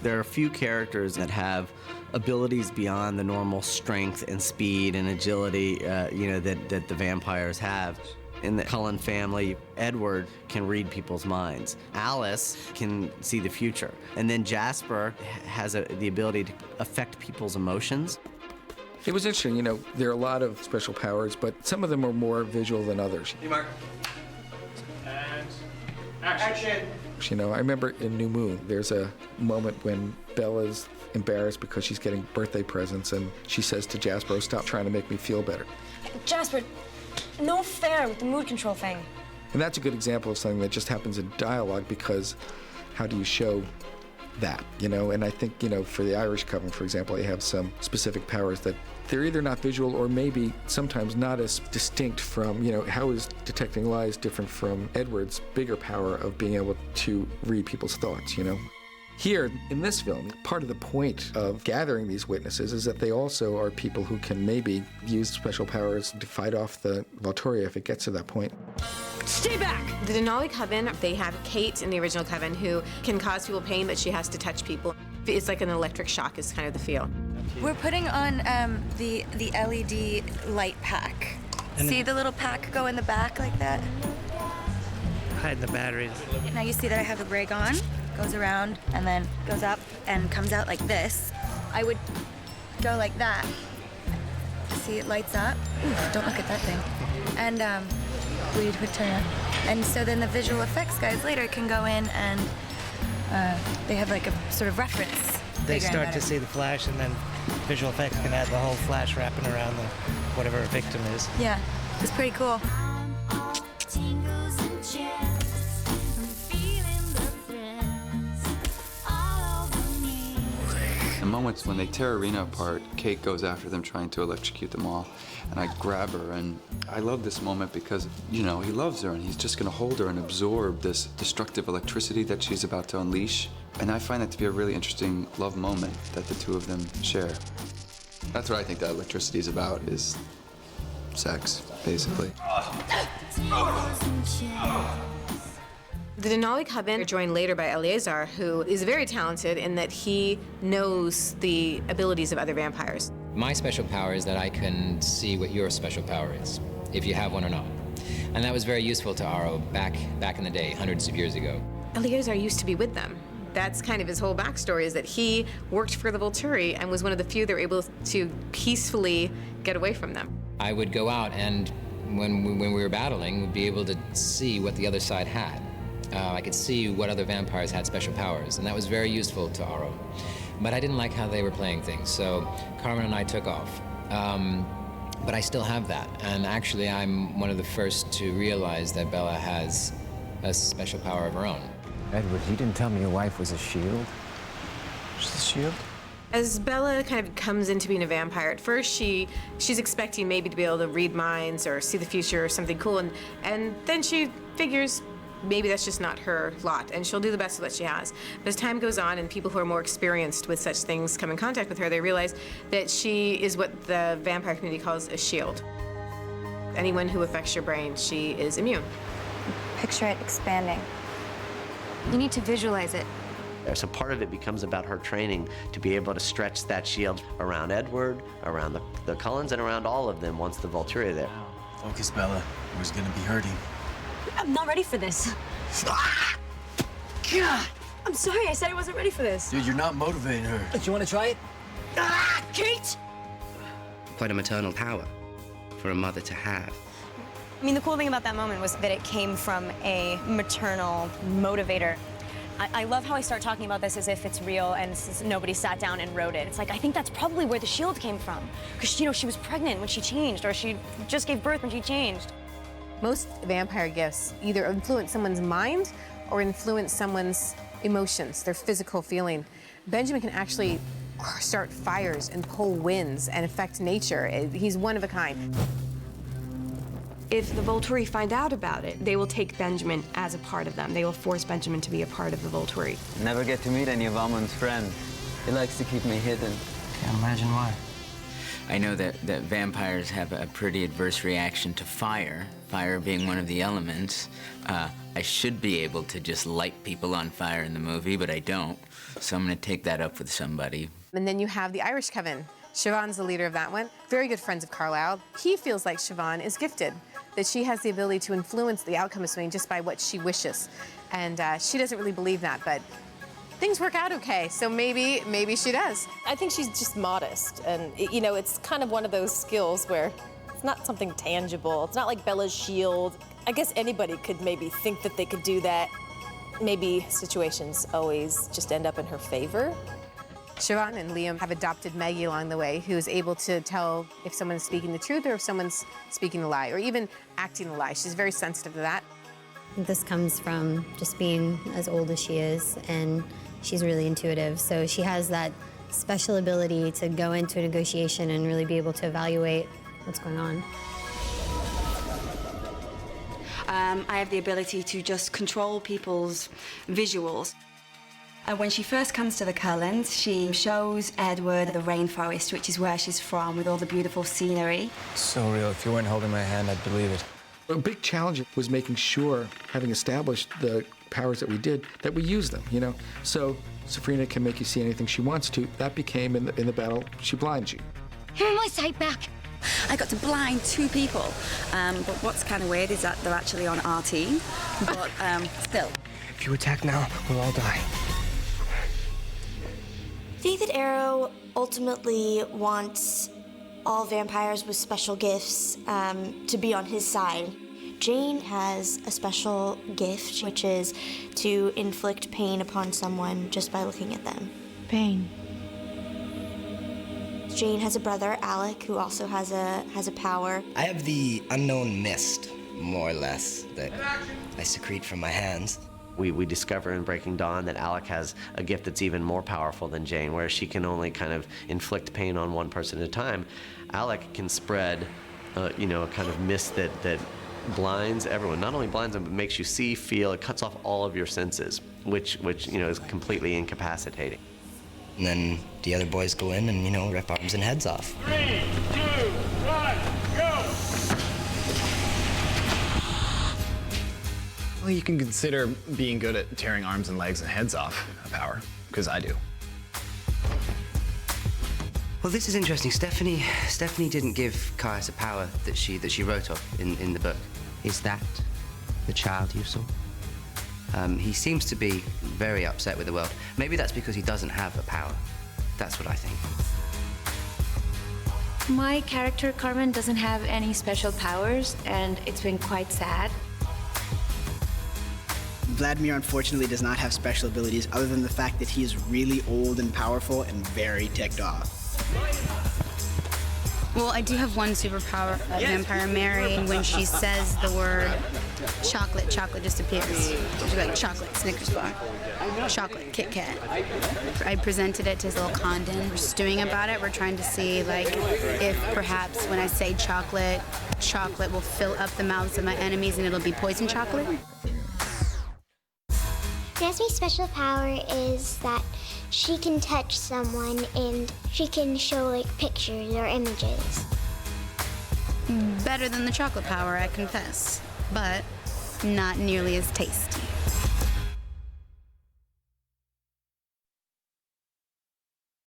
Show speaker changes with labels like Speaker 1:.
Speaker 1: There are a few characters that have abilities beyond the normal strength and speed and agility, that the vampires have. In the Cullen family, Edward can read people's minds. Alice can see the future. And then Jasper has the ability to affect people's emotions.
Speaker 2: It was interesting, there are a lot of special powers, but some of them are more visual than others.
Speaker 3: Hey, Mark. And action.
Speaker 2: I remember in New Moon, there's a moment when Bella's embarrassed because she's getting birthday presents, and she says to Jasper, "Oh, stop trying to make me feel better."
Speaker 4: Jasper, no fair with the mood control thing.
Speaker 2: And that's a good example of something that just happens in dialogue, because how do you show that, And I think, for the Irish Coven, for example, they have some specific powers that they're either not visual or maybe sometimes not as distinct from, how is detecting lies different from Edward's bigger power of being able to read people's thoughts, Here, in this film, part of the point of gathering these witnesses is that they also are people who can maybe use special powers to fight off the Volturi if it gets to that point.
Speaker 4: Stay back!
Speaker 5: The Denali Coven, they have Kate in the original Coven who can cause people pain, but she has to touch people. It's like an electric shock is kind of the feel.
Speaker 6: We're putting on the LED light pack. See the little pack go in the back like that?
Speaker 7: Hide the batteries.
Speaker 6: Now you see that I have the rig on, goes around, and then goes up and comes out like this. I would go like that. See, it lights up. Ooh, don't look at that thing. And we would turn on. And so then the visual effects guys later can go in and they have like a sort of reference.
Speaker 7: They start to see the flash, and then visual effects can add the whole flash wrapping around whatever a victim is.
Speaker 6: Yeah, it's pretty cool.
Speaker 8: The moments when they tear Irina apart, Kate goes after them trying to electrocute them all, and I grab her, and I love this moment because, he loves her, and he's just gonna hold her and absorb this destructive electricity that she's about to unleash. And I find that to be a really interesting love moment that the two of them share. That's what I think that electricity is about, is sex, basically.
Speaker 5: The Denali Coven are joined later by Eleazar, who is very talented in that he knows the abilities of other vampires.
Speaker 9: My special power is that I can see what your special power is, if you have one or not. And that was very useful to Aro back in the day, hundreds of years ago.
Speaker 5: Eleazar used to be with them. That's kind of his whole backstory, is that he worked for the Volturi and was one of the few that were able to peacefully get away from them.
Speaker 9: I would go out, and when we were battling, would be able to see what the other side had. I could see what other vampires had special powers, and that was very useful to Aro. But I didn't like how they were playing things, so Carmen and I took off. But I still have that, and actually I'm one of the first to realize that Bella has a special power of her own.
Speaker 10: Edward, you didn't tell me your wife was a shield? She's a shield?
Speaker 5: As Bella kind of comes into being a vampire, at first she's expecting maybe to be able to read minds or see the future or something cool, and then she figures maybe that's just not her lot, and she'll do the best with what she has. But as time goes on and people who are more experienced with such things come in contact with her, they realize that she is what the vampire community calls a shield. Anyone who affects your brain, she is immune.
Speaker 6: Picture it expanding. You need to visualize it.
Speaker 1: So part of it becomes about her training to be able to stretch that shield around Edward, around the Cullens, and around all of them once the Volturi are there.
Speaker 11: Focus, Bella. It was gonna be hurting.
Speaker 4: I'm not ready for this. God! I'm sorry, I said I wasn't ready for this.
Speaker 11: Dude, you're not motivating her.
Speaker 7: Do you want to try it?
Speaker 4: Kate!
Speaker 12: Quite a maternal power for a mother to have.
Speaker 4: I mean, the cool thing about that moment was that it came from a maternal motivator. I love how I start talking about this as if it's real and nobody sat down and wrote it. It's like, I think that's probably where the shield came from. Because, she was pregnant when she changed, or she just gave birth when she changed.
Speaker 5: Most vampire gifts either influence someone's mind or influence someone's emotions, their physical feeling. Benjamin can actually start fires and pull winds and affect nature. He's one of a kind.
Speaker 13: If the Volturi find out about it, they will take Benjamin as a part of them. They will force Benjamin to be a part of the Volturi.
Speaker 14: Never get to meet any of Amon's friends. He likes to keep me hidden.
Speaker 7: Can't imagine why.
Speaker 15: I know that vampires have a pretty adverse reaction to fire, fire being one of the elements. I should be able to just light people on fire in the movie, but I don't. So I'm gonna take that up with somebody.
Speaker 5: And then you have the Irish Coven. Siobhan's the leader of that one. Very good friends of Carlisle. He feels like Siobhan is gifted, that she has the ability to influence the outcome of something just by what she wishes. And she doesn't really believe that, but things work out okay, so maybe she does.
Speaker 16: I think she's just modest, and you know, it's kind of one of those skills where it's not something tangible. It's not like Bella's shield. I guess anybody could maybe think that they could do that. Maybe situations always just end up in her favor.
Speaker 5: Siobhan and Liam have adopted Maggie along the way, who is able to tell if someone's speaking the truth or if someone's speaking a lie, or even acting a lie. She's very sensitive to that.
Speaker 17: This comes from just being as old as she is, and she's really intuitive. So she has that special ability to go into a negotiation and really be able to evaluate what's going on.
Speaker 18: I have the ability to just control people's visuals. When she first comes to the Cullens, she shows Edward the rainforest, which is where she's from, with all the beautiful scenery.
Speaker 10: So real. If you weren't holding my hand, I'd believe it.
Speaker 2: A big challenge was making sure, having established the powers that we did, that we use them, you know? So Sabrina can make you see anything she wants to. That became, in the battle, she blinds you.
Speaker 6: Give me my sight back.
Speaker 18: I got to blind 2 people, but what's kind of weird is that they're actually on our team, but still.
Speaker 11: If you attack now, we'll all die.
Speaker 19: I think that Arrow ultimately wants all vampires with special gifts to be on his side. Jane has a special gift, which is to inflict pain upon someone just by looking at them.
Speaker 6: Pain.
Speaker 19: Jane has a brother, Alec, who also has a power.
Speaker 12: I have the unknown mist, more or less, that I secrete from my hands.
Speaker 1: We discover in Breaking Dawn that Alec has a gift that's even more powerful than Jane, where she can only kind of inflict pain on one person at a time. Alec can spread, you know, a kind of mist that blinds everyone. Not only blinds them, but makes you see, feel. It cuts off all of your senses, which you know is completely incapacitating.
Speaker 12: And then the other boys go in and, you know, rip arms and heads off.
Speaker 3: 3, 2, 1, go!
Speaker 20: Well, you can consider being good at tearing arms and legs and heads off a power, because I do.
Speaker 12: Well, this is interesting. Stephanie didn't give Caius a power that she wrote of in the book. Is that the child you saw? He seems to be very upset with the world. Maybe that's because he doesn't have a power. That's what I think.
Speaker 6: My character, Carmen, doesn't have any special powers, and it's been quite sad.
Speaker 21: Vladimir, unfortunately, does not have special abilities other than the fact that he is really old and powerful and very ticked off.
Speaker 22: Well, I do have one superpower, Vampire Mary. When she says the word chocolate, chocolate disappears. She's like, chocolate, Snickers bar. Chocolate, Kit Kat. I presented it to his little Condon. We're stewing about it. We're trying to see, like, if perhaps when I say chocolate, chocolate will fill up the mouths of my enemies and it'll be poison chocolate.
Speaker 23: Nesme's special power is that she can touch someone and she can show like pictures or images.
Speaker 22: Better than the chocolate power, I confess, but not nearly as tasty.